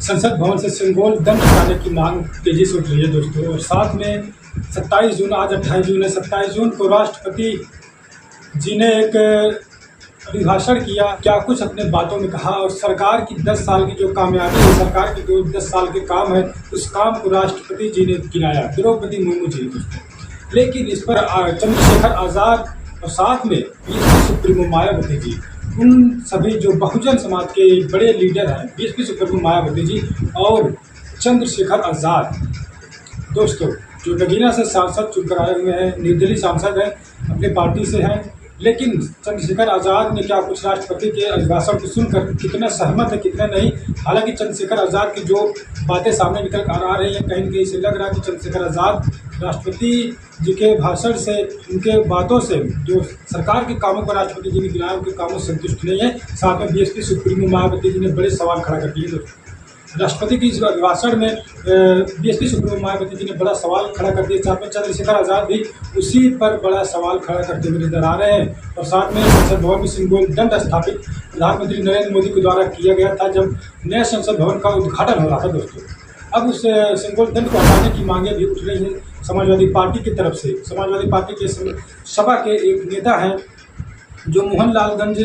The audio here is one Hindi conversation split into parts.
संसद भवन से सिंगोल दंड हटाने की मांग तेजी से उठ रही है दोस्तों। और साथ में 27 जून, आज 28 जून है, 27 जून को राष्ट्रपति जी ने एक अभिभाषण किया, क्या कुछ अपने बातों में कहा और सरकार की 10 साल की जो कामयाबी है, सरकार के जो 10 साल के काम है, उस काम को राष्ट्रपति जी ने गिनाया, द्रौपदी मुर्मू जी दोस्तों। लेकिन इस पर चंद्रशेखर आज़ाद और साथ में बीएसपी सुप्रीमो मायावती जी, उन सभी जो बहुजन समाज के बड़े लीडर हैं, बीएसपी सुप्रीमो मायावती जी और चंद्रशेखर आज़ाद दोस्तों, जो नगीना से सांसद चुनकर आए हुए हैं, निर्दलीय सांसद हैं, अपनी पार्टी से हैं, लेकिन चंद्रशेखर आज़ाद ने क्या कुछ राष्ट्रपति के अभिभाषण को सुनकर कितना सहमत है कितना नहीं। हालांकि चंद्रशेखर आज़ाद की जो बातें सामने निकल कर आ रही हैं, कहीं न कहीं से लग रहा है कि चंद्रशेखर आज़ाद राष्ट्रपति जी के भाषण से, उनके बातों से, जो सरकार के कामों पर राष्ट्रपति जी ने गिनाया, उनके कामों से संतुष्ट नहीं है। साथ में बीएसपी सुप्रीमो मायावती जी ने बड़े सवाल खड़ा कर दिए दोस्तों। राष्ट्रपति की इस अभिभाषण में बीएसपी सुप्रीमो मायावती जी ने बड़ा सवाल खड़ा कर दिया। साथ में चंद्रशेखर आज़ाद भी उसी पर बड़ा सवाल खड़ा करते हुए नजर आ रहे हैं। और साथ में संसद भवन में सिंगोल दंड स्थापित प्रधानमंत्री नरेंद्र मोदी के द्वारा किया गया था, जब नए संसद भवन का उद्घाटन हो रहा था दोस्तों। अब उस सिंगोल दंड को हटाने की मांगें भी उठ रही हैं समाजवादी पार्टी की तरफ से। समाजवादी पार्टी के सपा के एक नेता हैं जो मोहनलालगंज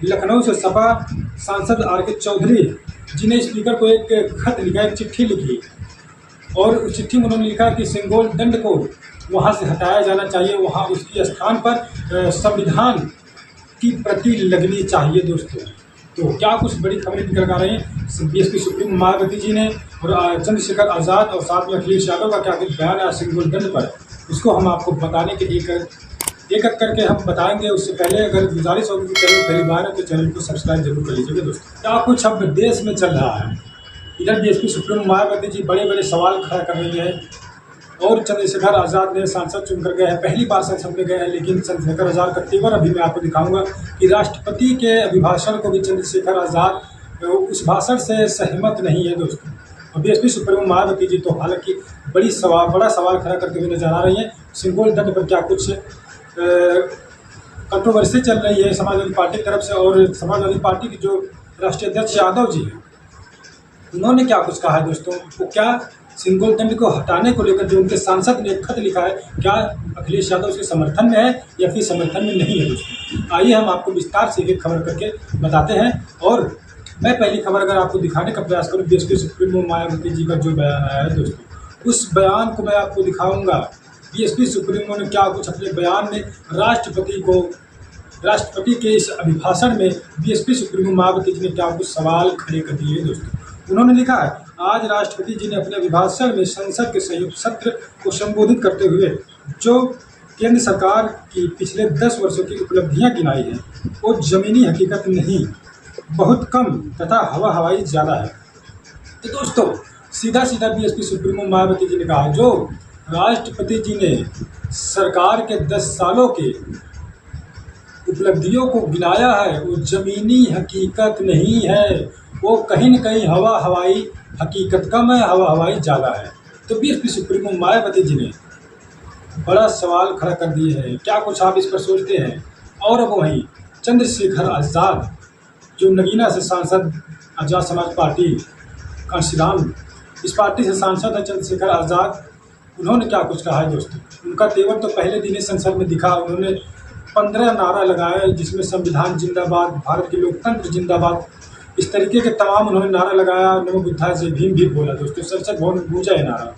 लखनऊ से सपा सांसद आर.के. चौधरी जी ने स्पीकर को एक खत लिखा, एक चिट्ठी लिखी, और उस चिट्ठी में उन्होंने लिखा कि सिंगोल दंड को वहां से हटाया जाना चाहिए, वहां उसके स्थान पर संविधान की प्रति लगनी चाहिए दोस्तों। तो क्या कुछ बड़ी खबरें निकल आ रही हैं बीएसपी सुप्रीमो मायावती जी ने और चंद्रशेखर आज़ाद और साथ में अखिलेश यादव का क्या कुछ बयान है सिंगोल दंड पर, उसको हम आपको बताने के एक करके हम बताएंगे। उससे पहले अगर गुजारिश होगी कि चैनल पहली बार है तो चैनल को सब्सक्राइब जरूर कर लीजिएगा दोस्तों। क्या कुछ अब देश में चल रहा है, इधर बीएसपी सुप्रीमो मायावती जी बड़े बड़े सवाल खड़ा कर रही है और चंद्रशेखर आज़ाद ने सांसद चुनकर गए हैं, पहली बार संसद में गए हैं। लेकिन चंद्रशेखर आज़ाद का तेवर अभी मैं आपको दिखाऊंगा कि राष्ट्रपति के अभिभाषण को भी चंद्रशेखर आज़ाद उस भाषण से सहमत नहीं है दोस्तों। और बीएसपी सुप्रीमो मायावती जी तो हालांकि बड़ा सवाल खड़ा करते हुए नजर आ रही है। सिंगोल दंड पर क्या कुछ कंट्रोवर्सी चल रही है समाजवादी पार्टी की तरफ से, और समाजवादी पार्टी की जो राष्ट्रीय अध्यक्ष यादव जी हैं, उन्होंने क्या कुछ कहा है दोस्तों। वो क्या सिंगोल दंड को हटाने को लेकर जो उनके सांसद ने एक खत लिखा है, क्या अखिलेश यादव उसके समर्थन में है या फिर समर्थन में नहीं है दोस्तों। आइए हम आपको विस्तार से एक खबर करके बताते हैं। और मैं पहली खबर अगर आपको दिखाने का प्रयास करूँ, बीएसपी सुप्रीमो मायावती जी का जो बयान आया है दोस्तों, उस बयान को मैं आपको दिखाऊंगा। बीएसपी सुप्रीमो ने क्या कुछ अपने बयान में राष्ट्रपति के इस अभिभाषण में बीएसपी सुप्रीमो मायावती जी ने क्या कुछ सवाल खड़े कर दिए दोस्तों। उन्होंने लिखा है, आज राष्ट्रपति जी ने अपने अभिभाषण में संसद के संयुक्त सत्र को संबोधित करते हुए जो केंद्र सरकार की पिछले 10 वर्षों की उपलब्धियां गिनाई हैं, वो जमीनी हकीकत नहीं, बहुत कम तथा हवाई ज़्यादा है। तो दोस्तों सीधा बीएसपी सुप्रीमो मायावती जी ने कहा, जो राष्ट्रपति जी ने सरकार के 10 सालों के उपलब्धियों को गिनाया है, वो ज़मीनी हकीकत नहीं है, वो कहीं न कहीं हवाई हकीकत कम है, हवाई ज़्यादा है। तो बीएसपी सुप्रीमो मायावती जी ने बड़ा सवाल खड़ा कर दिए हैं, क्या कुछ आप इस पर सोचते हैं। और अब वहीं चंद्रशेखर आज़ाद जो नगीना से सांसद, आज़ाद समाज पार्टी कांशीराम, इस पार्टी से सांसद है चंद्रशेखर आज़ाद, उन्होंने क्या कुछ कहा है दोस्तों। उनका तेवर तो पहले दिन ही संसद में दिखा, उन्होंने 15 नारा लगाया, जिसमें संविधान जिंदाबाद, भारत के लोकतंत्र जिंदाबाद, इस तरीके के तमाम उन्होंने नारा लगाया। नमो बुद्धाय जय भीम भी बोला दोस्तों, संसद भवन में गूंजा है नारा।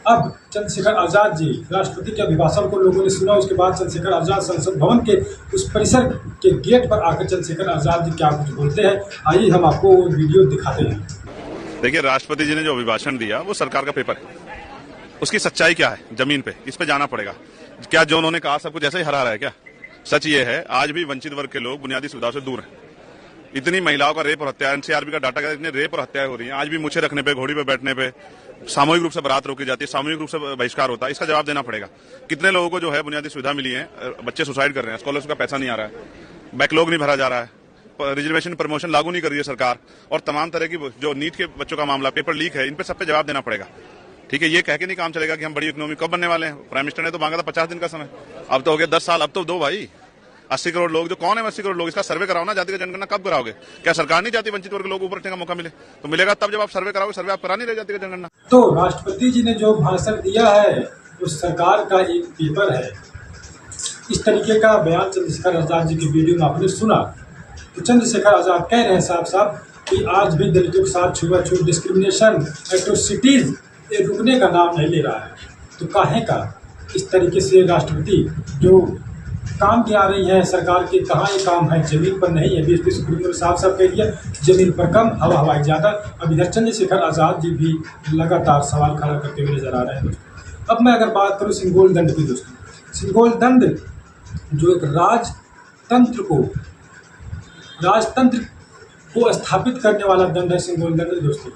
अब चंद्रशेखर आज़ाद जी राष्ट्रपति के अभिभाषण को लोगों ने सुना, उसके बाद चंद्रशेखर आज़ाद संसद भवन के उस परिसर के गेट पर आकर चंद्रशेखर आज़ाद जी क्या कुछ बोलते हैं, आइए हम आपको वीडियो दिखाते हैं। देखिए, राष्ट्रपति जी ने जो अभिभाषण दिया वो सरकार का पेपर है, उसकी सच्चाई क्या है जमीन पे, इस पे जाना पड़ेगा। क्या जो उन्होंने कहा सब कुछ ऐसे ही हरा रहा है क्या? सच ये है, आज भी वंचित वर्ग के लोग बुनियादी सुविधाओं से दूर हैं। इतनी महिलाओं का रेप और हत्या, एनसीआरबी का डाटा कहता है, इतने रेप और हत्याएं हो रही हैं। आज भी मुझे रखने पे, घोड़ी पे बैठने पे, सामूहिक रूप से बारात रोकी जाती है, सामूहिक रूप से बहिष्कार होता है। इसका जवाब देना पड़ेगा। कितने लोगों को जो है बुनियादी सुविधा मिली है, बच्चे सुसाइड कर रहे हैं, स्कॉलरशिप का पैसा नहीं आ रहा है, बैकलॉग नहीं भरा जा रहा है, रिजर्वेशन प्रमोशन लागू नहीं कर रही है सरकार, और तमाम तरह की जो नीट के बच्चों का मामला, पेपर लीक है, इन पे सब पे जवाब देना पड़ेगा। ठीक है, ये कह के नहीं काम चलेगा कि हम बड़ी इकोनॉमी कब बनने वाले हैं। प्राइम मिनिस्टर ने तो मांगा था 50 दिन का समय, अब तो हो गया 10 साल, अब तो दो भाई। 80 करोड़ लोग, जो कौन है 80 करोड़ लोग, इसका सर्वे कराओ ना। जाति का जनगणना कब कराओगे? क्या सरकार नहीं चाहती वंचित वर्ग के लोग ऊपर उठने का मौका मिले? तो मिलेगा तब जब आप सर्वे कराओगे। सर्वे आप करा नहीं रहे जाति का जनगणना। तो राष्ट्रपति जी ने जो भाषण दिया है उस सरकार का एक पेपर है। इस तरीके का बयान चंद्रशेखर आजाद जी की वीडियो में आपने सुना। तो चंद्रशेखर आजाद कह रहे हैं साफ साफ कि आज भी दलितों के साथ छुआछूत, डिस्क्रिमिनेशन, एट्रोसिटीज ये रुकने का नाम नहीं ले रहा है। तो काहे का इस तरीके से राष्ट्रपति जो काम की आ रही है सरकार के, कहाँ ये काम है? जमीन पर नहीं है। बीएसपी सुप्रीम ने साफ साफ कह दिया जमीन पर कम, हवा हवाई ज़्यादा। अब इधर चंद्रशेखर आजाद जी भी लगातार सवाल खड़ा करते हुए नजर आ रहे हैं। अब मैं अगर बात करूँ सिंगोल दंड की दोस्तों, सिंगोल दंड जो एक राजतंत्र को स्थापित करने वाला दंड है। सिंगोल दंड दोस्तों,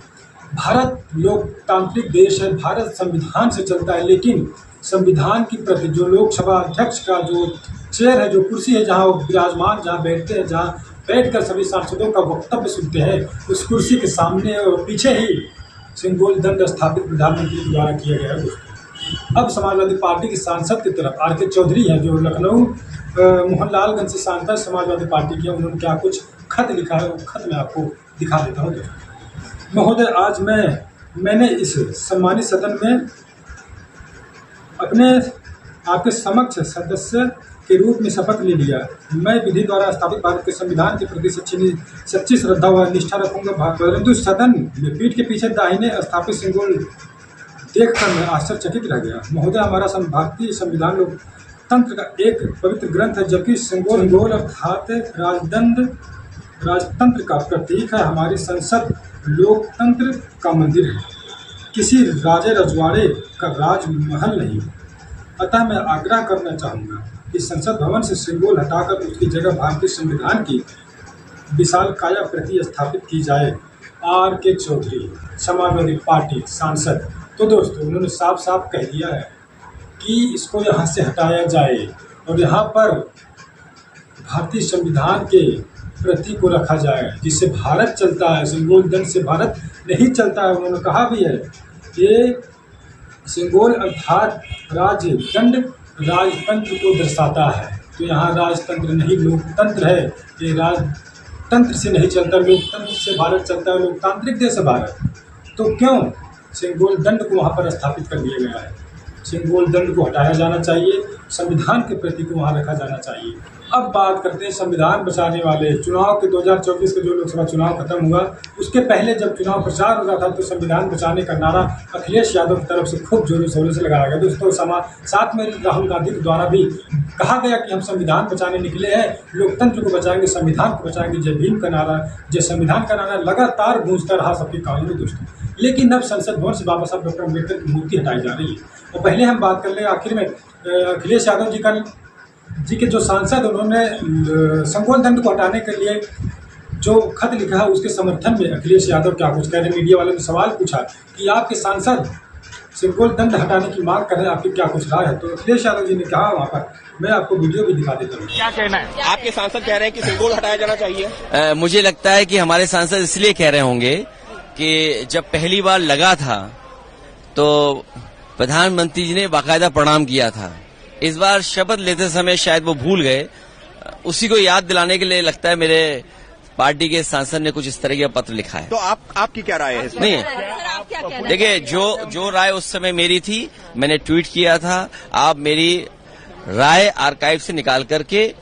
भारत लोकतांत्रिक देश है, भारत संविधान से चलता है, लेकिन संविधान की प्रति जो लोकसभा अध्यक्ष का जो चेयर है, जो कुर्सी है, जहां वो विराजमान, जहां बैठते हैं, जहां बैठकर सभी सांसदों का वक्तव्य सुनते हैं, उस कुर्सी के सामने और पीछे ही सिंगोल दंड स्थापित प्रधानमंत्री द्वारा किया गया है दोस्तों। अब समाजवादी पार्टी के सांसद की तरफ आर.के. चौधरी हैं, जो लखनऊ मोहनलालगंज से सांसद समाजवादी पार्टी के, उन्होंने क्या कुछ खत लिखा है, वो खत मैं आपको दिखा देता हूँ दोस्तों। महोदय, आज मैंने इस सम्मानित सदन में अपने आपके समक्ष सदस्य के रूप में शपथ ले लिया। मैं विधि द्वारा स्थापित भारत के संविधान के प्रति सच्ची श्रद्धा व निष्ठा रखूंगा। परंतु सदन में पीठ के पीछे दाहिने स्थापित सिंगोल देखकर मैं आश्चर्यचकित रह गया। महोदय, हमारा भारतीय संविधान लोकतंत्र का एक पवित्र ग्रंथ है, जबकि सिंगोल अर्थात राजतंत्र का प्रतीक है। हमारी संसद लोकतंत्र का मंदिर है, किसी राजे रजवाड़े का राजमहल नहीं। अतः मैं आग्रह करना चाहूँगा कि संसद भवन से सिंगोल हटाकर उसकी जगह भारतीय संविधान की विशाल काया प्रति स्थापित की जाए। आर.के. चौधरी, समाजवादी पार्टी सांसद। तो दोस्तों, उन्होंने साफ साफ कह दिया है कि इसको यहाँ से हटाया जाए और यहाँ पर भारतीय संविधान के प्रतीक को रखा जाए, जिससे भारत चलता है। सिंगोल दंड से भारत नहीं चलता है। उन्होंने कहा भी है ये सिंगोल अर्थात राजदंड राजतंत्र को दर्शाता है। तो यहाँ राजतंत्र नहीं लोकतंत्र है। ये राजतंत्र से नहीं चलता, लोकतंत्र से भारत चलता है, लोकतांत्रिक देश है भारत। तो क्यों सिंगोल दंड को वहाँ पर स्थापित कर दिया गया है? सिंगोल दंड को हटाया जाना चाहिए, संविधान के प्रतीक को वहाँ रखा जाना चाहिए। अब बात करते हैं संविधान बचाने वाले चुनाव के 2024 के जो लोकसभा चुनाव खत्म हुआ, उसके पहले जब चुनाव प्रचार हो रहा था तो संविधान बचाने का नारा अखिलेश यादव की तरफ से खूब जोरों शोरों से लगाया गया दोस्तों। साथ में राहुल गांधी के द्वारा भी कहा गया कि हम संविधान बचाने निकले हैं, लोकतंत्र को बचाएंगे, संविधान को बचाएंगे। जय भीम का नारा, जय संविधान का नारा लगातार गूंजता रहा सबके कानों में दोस्तों। लेकिन अब संसद भवन से बाबा साहब डॉक्टर अम्बेडकर की मूर्ति हटाई जा रही है। और पहले हम बात कर ले आखिर में अखिलेश यादव जी के जो सांसद, उन्होंने सिंगोल दंड को हटाने के लिए जो खत लिखा है उसके समर्थन में अखिलेश यादव क्या कुछ कह रहे हैं। मीडिया वालों ने सवाल पूछा कि आपके सांसद सिंगोल दंड हटाने की मांग कर रहे हैं, आपकी क्या कुछ राय है? तो अखिलेश यादव जी ने कहा वहाँ पर, मैं आपको वीडियो भी दिखा देता हूँ। क्या कहना है? आपके सांसद कह रहे हैं कि सिंगोल हटाया जाना चाहिए। मुझे लगता है कि हमारे सांसद इसलिए कह रहे होंगे कि जब पहली बार लगा था तो प्रधानमंत्री जी ने बाकायदा प्रणाम किया था। इस बार शपथ लेते समय शायद वो भूल गए, उसी को याद दिलाने के लिए लगता है मेरे पार्टी के सांसद ने कुछ इस तरह का पत्र लिखा है। तो आपकी क्या राय है इसमें? नहीं, देखिए, जो राय उस समय मेरी थी मैंने ट्वीट किया था। आप मेरी राय आर्काइव से निकाल करके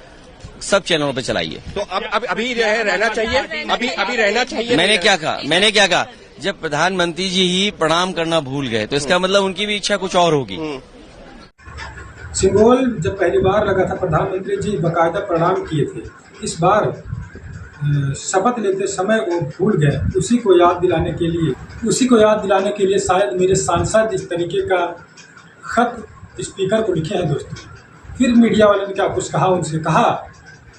सब चैनलों पे चलाइए। तो अब अभी रहना चाहिए, अभी रहना चाहिए। मैंने क्या कहा? जब प्रधानमंत्री जी ही प्रणाम करना भूल गए तो इसका मतलब उनकी भी इच्छा कुछ और होगी। सिंगोल जब पहली बार लगा था, प्रधानमंत्री जी बाकायदा प्रणाम किए थे। इस बार शपथ लेते समय वो भूल गए। उसी को याद दिलाने के लिए शायद मेरे सांसद इस तरीके का खत स्पीकर को लिखे हैं दोस्तों। फिर मीडिया वाले ने क्या कुछ कहा, उनसे कहा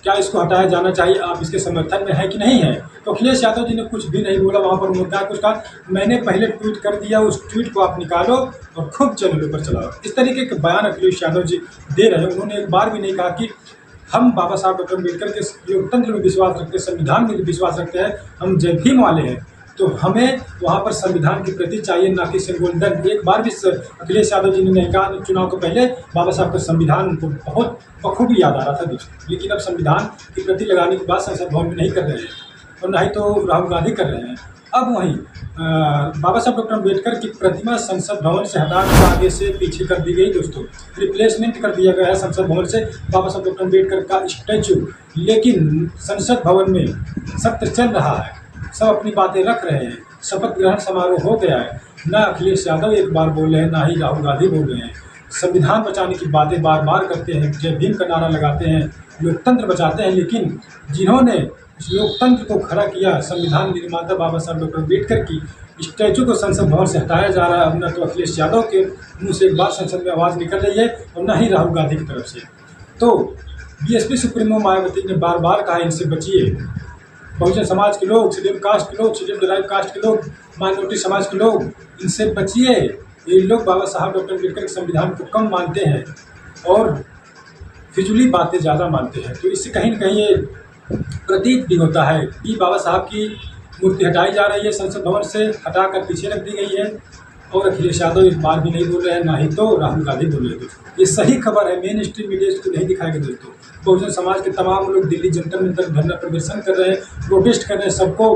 क्या इसको हटाया जाना चाहिए, आप इसके समर्थन में है कि नहीं है? तो अखिलेश यादव जी ने कुछ भी नहीं बोला वहाँ पर। उन्होंने क्या कुछ कहा, मैंने पहले ट्वीट कर दिया, उस ट्वीट को आप निकालो और खूब चैनलों पर चलाओ। इस तरीके के बयान अखिलेश यादव जी दे रहे हैं। उन्होंने एक बार भी नहीं कहा कि हम बाबा साहब डॉक्टर अम्बेडकर के लोकतंत्र में विश्वास रखते हैं, संविधान में विश्वास रखते हैं, हम जय भीम वाले हैं। तो हमें वहाँ पर संविधान के प्रति चाहिए, ना कि सिंबोलिज्म। एक बार भी अखिलेश यादव जी ने नहीं कहा चुनाव को पहले बाबा साहब का संविधान उनको बहुत बखूबी याद आ रहा था दोस्तों, लेकिन अब संविधान की प्रति लगाने की बात संसद भवन में नहीं कर रहे हैं और ना ही तो राहुल गांधी कर रहे हैं। अब वहीं बाबा साहब डॉक्टर अम्बेडकर की प्रतिमा संसद भवन से हटाकर आगे से पीछे कर दी गई दोस्तों, रिप्लेसमेंट कर दिया गया है संसद भवन से बाबा साहब डॉक्टर अम्बेडकर का स्टैचू। लेकिन संसद भवन में सत्र चल रहा है, सब अपनी बातें रख रहे हैं, शपथ ग्रहण समारोह हो गया है, ना अखिलेश यादव एक बार बोल रहे हैं, ना ही राहुल गांधी बोल रहे हैं। संविधान बचाने की बातें बार बार करते हैं, जय भीम का नारा लगाते हैं, लोकतंत्र बचाते हैं, लेकिन जिन्होंने इस लोकतंत्र को खड़ा किया, संविधान निर्माता बाबा साहब डॉक्टर अम्बेडकर की स्टैचू को संसद भवन से हटाया जा रहा है। अब न तो अखिलेश यादव के मुंह से एक बार संसद में आवाज़ निकल रही है और न ही राहुल गांधी की तरफ से। तो बीएसपी सुप्रीमो मायावती ने बार बार कहा इनसे बचिए, बहुजन समाज के लोग, शेड्यूल कास्ट के लोग, शेड्यूल ड्राइव कास्ट के लोग, माइनॉरिटी समाज के लोग, इनसे बचिए। ये लोग बाबा साहब डॉक्टर अम्बेडकर के संविधान को कम मानते हैं और फिजूली बातें ज़्यादा मानते हैं। तो इससे कहीं न कहीं ये प्रतीत भी होता है कि बाबा साहब की मूर्ति हटाई जा रही है, संसद भवन से हटाकर पीछे रख दी गई है और अखिलेश यादव एक बार भी नहीं बोल रहे हैं, ना ही तो राहुल गांधी बोल रहे हैं। ये सही खबर है, मेन स्ट्रीम मीडिया इसको नहीं दिखाएगा दोस्तों। बहुजन समाज के तमाम लोग दिल्ली जंतर मंतर धरना प्रदर्शन कर रहे हैं, प्रोटेस्ट कर रहे हैं, सबको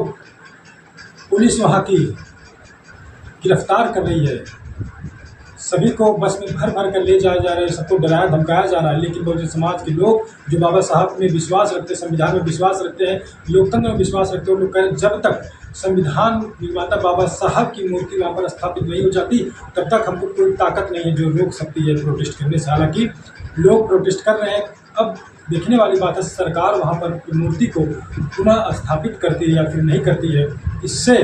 पुलिस वहाँ की गिरफ्तार कर रही है, सभी को बस में भर भर कर ले जाया जा रहा है, सबको डराया धमकाया जा रहा है। लेकिन बहुजन समाज के लोग जो बाबा साहब में विश्वास रखते हैं, संविधान में विश्वास रखते हैं, लोकतंत्र में विश्वास रखते हैं, वो लोग कह रहे हैं जब तक संविधान निर्माता बाबा साहब की मूर्ति वहाँ पर स्थापित नहीं हो जाती तब तक हमको कोई ताकत नहीं है जो रोक सकती है प्रोटेस्ट करने से। हालांकि लोग प्रोटेस्ट कर रहे हैं। अब देखने वाली बात है सरकार वहाँ पर मूर्ति को पुनः स्थापित करती है या फिर नहीं करती है। इससे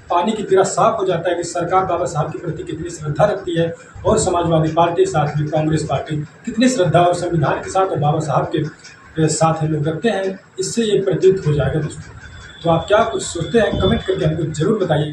पानी की तरह साफ हो जाता है कि सरकार बाबा साहब के प्रति कितनी श्रद्धा रखती है और समाजवादी पार्टी साथ में कांग्रेस पार्टी कितनी श्रद्धा और संविधान के साथ और बाबा साहब के साथ लोग रखते हैं। इससे ये प्रतीत हो जाएगा दोस्तों। तो आप क्या कुछ सोचते हैं कमेंट करके हमको जरूर बताइए।